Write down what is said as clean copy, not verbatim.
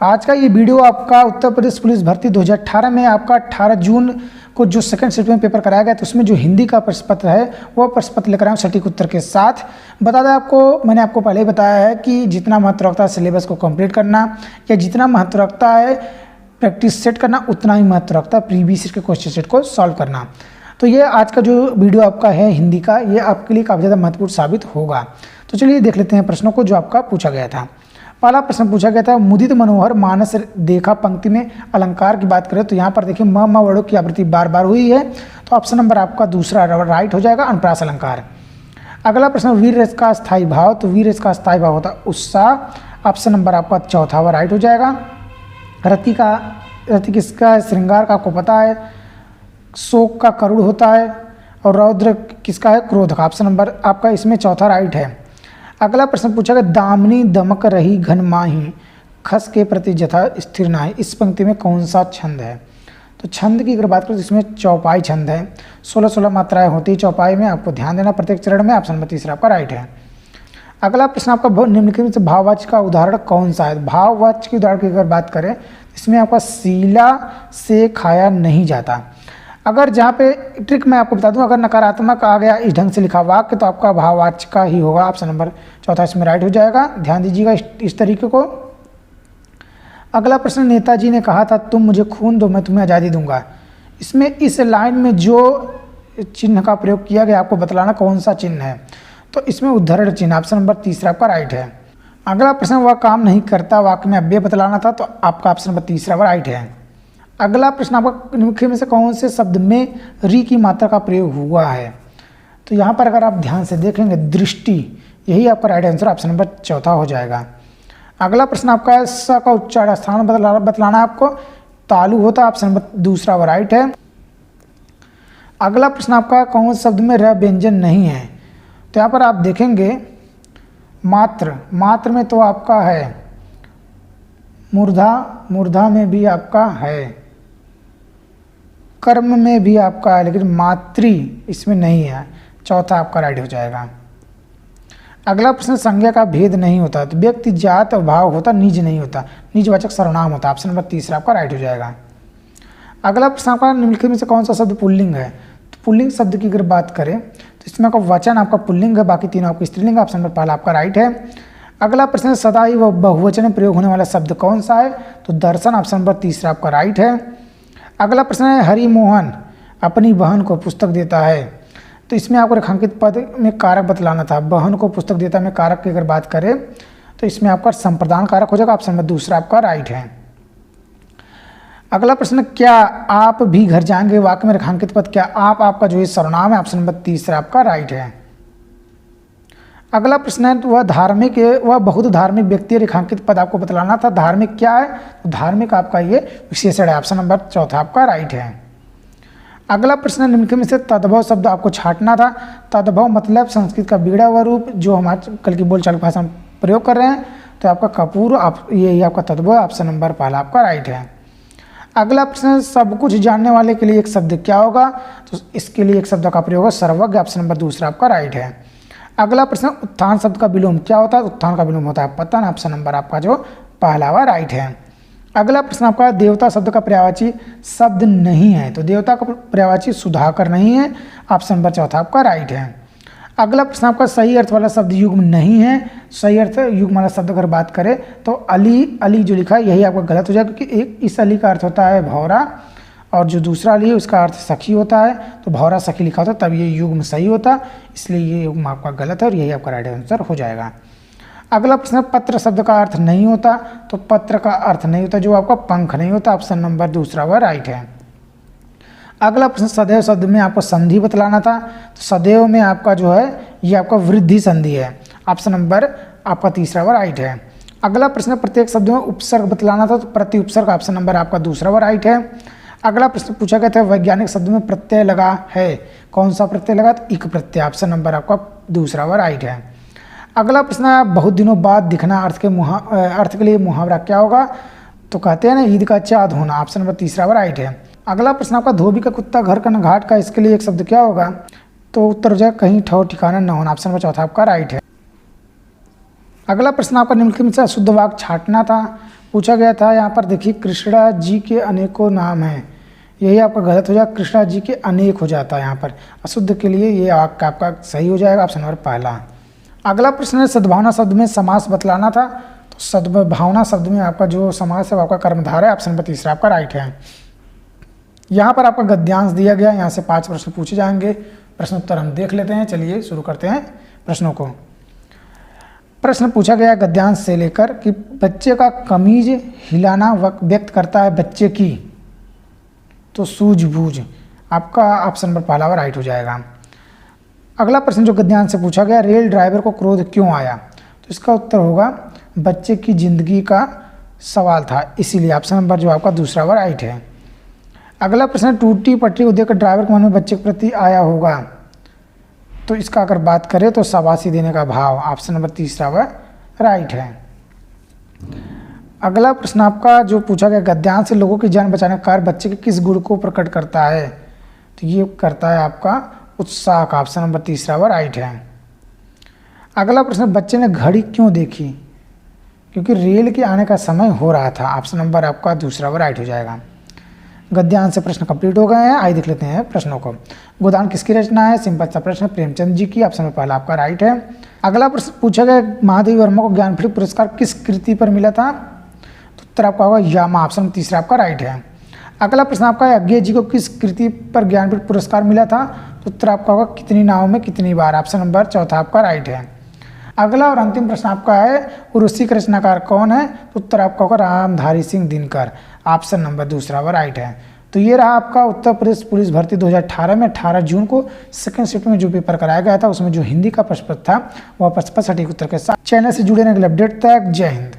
आज का ये वीडियो आपका उत्तर प्रदेश पुलिस भर्ती 2018 में आपका 18 जून को जो सेकंड शिफ्ट में पेपर कराया गया तो उसमें जो हिंदी का प्रश्न पत्र है वो प्रश्न पत्र लेकर आया हूँ सटीक उत्तर के साथ। बता दें आपको, मैंने आपको पहले ही बताया है कि जितना महत्व रखता है सिलेबस को कंप्लीट करना या जितना महत्व रखता है प्रैक्टिस सेट करना उतना ही महत्व रखता है प्रीवियस ईयर के क्वेश्चन सेट को सॉल्व करना। तो ये आज का जो वीडियो आपका है हिंदी का, ये आपके लिए काफ़ी ज़्यादा महत्वपूर्ण साबित होगा। तो चलिए देख लेते हैं प्रश्नों को जो आपका पूछा गया था। पहला प्रश्न पूछा गया था, मुदित मनोहर मानस देखा पंक्ति में अलंकार की बात करें तो यहाँ पर देखिए म वर्णों की आवृत्ति बार बार हुई है, तो ऑप्शन नंबर आपका दूसरा राइट हो जाएगा, अनुप्रास अलंकार। अगला प्रश्न, वीर रस का स्थायी भाव, तो वीर रस का स्थायी भाव होता है उत्साह, ऑप्शन नंबर आपका चौथा राइट हो जाएगा। रति किसका श्रृंगार का आपको पता है, शोक का करुण होता है, और रौद्र किसका है, क्रोध का, ऑप्शन नंबर आपका इसमें चौथा राइट है। अगला प्रश्न पूछा गया, दामिनी दमक रही घन माही खस के प्रति जथा स्थिर नाहि, इस पंक्ति में कौन सा छंद है। तो छंद की अगर बात करें तो इसमें चौपाई छंद है, 16-16 मात्राएं होती है चौपाई में, आपको ध्यान देना प्रत्येक चरण में, ऑप्शन नंबर तीसरा आपका राइट है। अगला प्रश्न आपका, निम्नलिखित में भाववाच्य का उदाहरण कौन सा है। भाववाच्य के उदाहरण की अगर बात करें इसमें आपका शीला से खाया नहीं जाता। अगर जहाँ पे ट्रिक मैं आपको बता दूं, अगर नकारात्मक आ गया इस ढंग से लिखा वाक्य तो आपका भाववाच्य का ही होगा, ऑप्शन नंबर चौथा इसमें राइट हो जाएगा, ध्यान दीजिएगा इस तरीके को। अगला प्रश्न, नेताजी ने कहा था तुम मुझे खून दो मैं तुम्हें आज़ादी दूंगा, इसमें इस लाइन में जो चिन्ह का प्रयोग किया गया आपको बतलाना कौन सा चिन्ह है। तो इसमें उद्धरण चिन्ह, ऑप्शन नंबर तीसरा आपका राइट है। अगला प्रश्न, वह काम नहीं करता वाक्य में अव्यय बतलाना था, तो आपका ऑप्शन नंबर तीसरा राइट है। अगला प्रश्न आपका, मुख्य में से कौन से शब्द में री की मात्रा का प्रयोग हुआ है। तो यहाँ पर अगर आप ध्यान से देखेंगे दृष्टि, यही आपका राइट आंसर, ऑप्शन नंबर चौथा हो जाएगा। अगला प्रश्न आपका है, स का उच्चारण स्थान बतलाना आपको, तालु होता है, ऑप्शन नंबर दूसरा राइट है। अगला प्रश्न आपका, कौन से शब्द में र व्यंजन नहीं है। तो यहाँ पर आप देखेंगे मात्र में तो आपका है मूर्धा में भी आपका है, कर्म में भी आपका है, लेकिन मातृ इसमें नहीं है, चौथा आपका राइट हो जाएगा। अगला प्रश्न, संज्ञा का भेद नहीं होता, तो व्यक्ति जात भाव होता, निज नहीं होता, निजवाचक सर्वनाम होता, ऑप्शन नंबर तीसरा आपका राइट हो जाएगा। अगला प्रश्न आपका, निम्नलिखित में से कौन सा शब्द पुल्लिंग है। तो पुल्लिंग शब्द की अगर बात करें तो इसमें आपका वचन आपका पुल्लिंग है, बाकी तीनों आपका स्त्रीलिंग, ऑप्शन नंबर पहला आपका राइट है। अगला प्रश्न, सदा ही वह बहुवचन में प्रयोग होने वाला शब्द कौन सा है। तो दर्शन, ऑप्शन नंबर तीसरा आपका राइट है। अगला प्रश्न है, हरिमोहन अपनी बहन को पुस्तक देता है, तो इसमें आपको रेखांकित पद में कारक बतलाना था, बहन को पुस्तक देता में कारक की अगर बात करें तो इसमें आपका संप्रदान कारक हो जाएगा, ऑप्शन नंबर दूसरा आपका राइट है। अगला प्रश्न, क्या आप भी घर जाएंगे वाक्य में रेखांकित पद क्या आप आपका जो है सर्वनाम है, ऑप्शन नंबर तीसरा आपका राइट है। अगला प्रश्न है, वह बहुत धार्मिक व्यक्ति, रेखांकित पद आपको बतलाना था, धार्मिक क्या है। तो धार्मिक आपका ये विशेषण है, ऑप्शन नंबर चौथा आपका राइट है। अगला प्रश्न, निम्नलिखित में से तद्भव शब्द आपको छांटना था। तद्भव मतलब संस्कृत का बिगड़ा हुआ रूप जो हमारे कल की बोलचाल भाषा में प्रयोग कर रहे हैं, तो आपका कपूर यही आपका तद्भव, ऑप्शन नंबर पहला आपका राइट है। अगला प्रश्न, सब कुछ जानने वाले के लिए एक शब्द क्या होगा। तो इसके लिए एक शब्द का प्रयोग है सर्वज्ञ, ऑप्शन नंबर दूसरा आपका राइट है। अगला प्रश्न, उत्थान शब्द का विलोम क्या होता है। उत्थान का विलोम होता है पतन, ऑप्शन नंबर आपका जो पहला हुआ राइट है। अगला प्रश्न आपका, देवता शब्द का पर्यायवाची शब्द नहीं है, तो देवता का पर्यायवाची सुधाकर नहीं है, ऑप्शन नंबर चौथा आपका राइट है। अगला प्रश्न आपका, सही अर्थ वाला शब्द युग्म नहीं है। सही अर्थ युग्म वाला शब्द अगर बात करें तो अली जो लिखा है यही आपका गलत हो जाएगा, क्योंकि एक इस अली का अर्थ होता है भौरा और जो दूसरा अली है उसका अर्थ सखी होता है, तो भौरा सखी लिखा होता है तब ये युग्म सही होता, इसलिए ये युग्म आपका गलत है और यही आपका राइट आंसर हो जाएगा। अगला प्रश्न, पत्र शब्द का अर्थ नहीं होता, तो पत्र का अर्थ नहीं होता जो आपका पंख नहीं होता, ऑप्शन नंबर दूसरा वह राइट है। अगला प्रश्न, सदैव शब्द में आपको संधि बतलाना था, तो सदैव में आपका जो है ये आपका वृद्धि संधि है, ऑप्शन नंबर आपका तीसरा वह राइट है। अगला प्रश्न, प्रत्येक शब्द में उपसर्ग बतलाना था, तो प्रति उपसर्ग ऑप्शन नंबर आपका दूसरा वह राइट है। अगला प्रश्न पूछा गया था, वैज्ञानिक शब्द में प्रत्यय लगा है, कौन सा प्रत्यय लगा। तो इक प्रत्यय, ऑप्शन नंबर आपका दूसरा वह राइट है। अगला प्रश्न, बहुत दिनों बाद दिखना अर्थ के लिए मुहावरा क्या होगा। तो कहते हैं ना ईद का चाँद होना, ऑप्शन नंबर तीसरा वह राइट है। अगला प्रश्न आपका, धोबी का कुत्ता घर का न घाट का, इसके लिए एक शब्द क्या होगा। तो उत्तर हो जाएगा कहीं ठौर ठिकाना न होना, ऑप्शन नंबर चौथा आपका राइट है। अगला प्रश्न आपका, निम्नलिखित में से अशुद्ध वाक्य छांटना था, पूछा गया था यहाँ पर देखिए कृष्णा जी के अनेकों नाम हैं, यही आपका गलत हो जाएगा, कृष्णा जी के अनेक हो जाता है यहाँ पर, अशुद्ध के लिए ये आपका सही हो जाएगा ऑप्शन नंबर पहला। अगला प्रश्न है सद्भावना शब्द में समास बतलाना था, तो सद्भावना शब्द में आपका जो समास है आपका कर्मधारय है, ऑप्शन नंबर तीसरा आपका राइट है। यहाँ पर आपका गद्यांश दिया गया, यहाँ से 5 प्रश्न पूछे जाएंगे, प्रश्न उत्तर हम देख लेते हैं। चलिए शुरू करते हैं प्रश्नों को। प्रश्न पूछा गया गद्यांश से लेकर कि बच्चे का कमीज हिलाना व्यक्त करता है बच्चे की, तो सूझबूझ आपका ऑप्शन नंबर पहला राइट हो जाएगा। अगला प्रश्न जो गद्यांश से पूछा गया रेल ड्राइवर को क्रोध क्यों आया, तो इसका उत्तर होगा बच्चे की जिंदगी का सवाल था, इसीलिए ऑप्शन नंबर जो आपका दूसरा वा राइट है। अगला प्रश्न टूटी पटरी को देखकर ड्राइवर के मन में बच्चे के प्रति आया होगा, तो इसका अगर बात करें तो शाबाशी देने का भाव, ऑप्शन नंबर तीसरा व राइट है। अगला प्रश्न आपका जो पूछा गया गद्यांश से लोगों की जान बचाने का कार्य बच्चे के किस गुण को प्रकट करता है, तो ये करता है आपका उत्साह का, ऑप्शन नंबर तीसरा व राइट है। अगला प्रश्न बच्चे ने घड़ी क्यों देखी, क्योंकि रेल के आने का समय हो रहा था, ऑप्शन नंबर आपका दूसरा व राइट हो जाएगा। गद्यांश से प्रश्न कंप्लीट हो गए हैं, आइए देख लेते हैं प्रश्नों को। गोदान किसकी रचना है, सिंपल सा प्रश्न, प्रेमचंद जी की, ऑप्शन नंबर पहला आपका राइट है। अगला प्रश्न पूछा गया महादेवी वर्मा को ज्ञानपीठ पुरस्कार किस कृति पर मिला था, तो उत्तर आपका होगा यामा, ऑप्शन नंबर तीसरा आपका राइट है। अगला प्रश्न आपका अज्ञे जी को किस कृति पर ज्ञानपीठ पुरस्कार मिला था, तो उत्तर आपका होगा कितनी नावों में कितनी बार, ऑप्शन नंबर चौथा आपका राइट है। अगला और अंतिम प्रश्न आपका है उर्वशी का रचनाकार कौन है, तो उत्तर आपका होगा रामधारी सिंह दिनकर, ऑप्शन नंबर दूसरा व राइट है। तो ये रहा आपका उत्तर प्रदेश पुलिस भर्ती 2018 में 18 जून को सेकंड शिफ्ट में जो पेपर कराया गया था, उसमें जो हिंदी का प्रश्न था वह 55 सटीक उत्तर के साथ। चैनल से जुड़े रहने के लिए अपडेट तक, जय हिंद।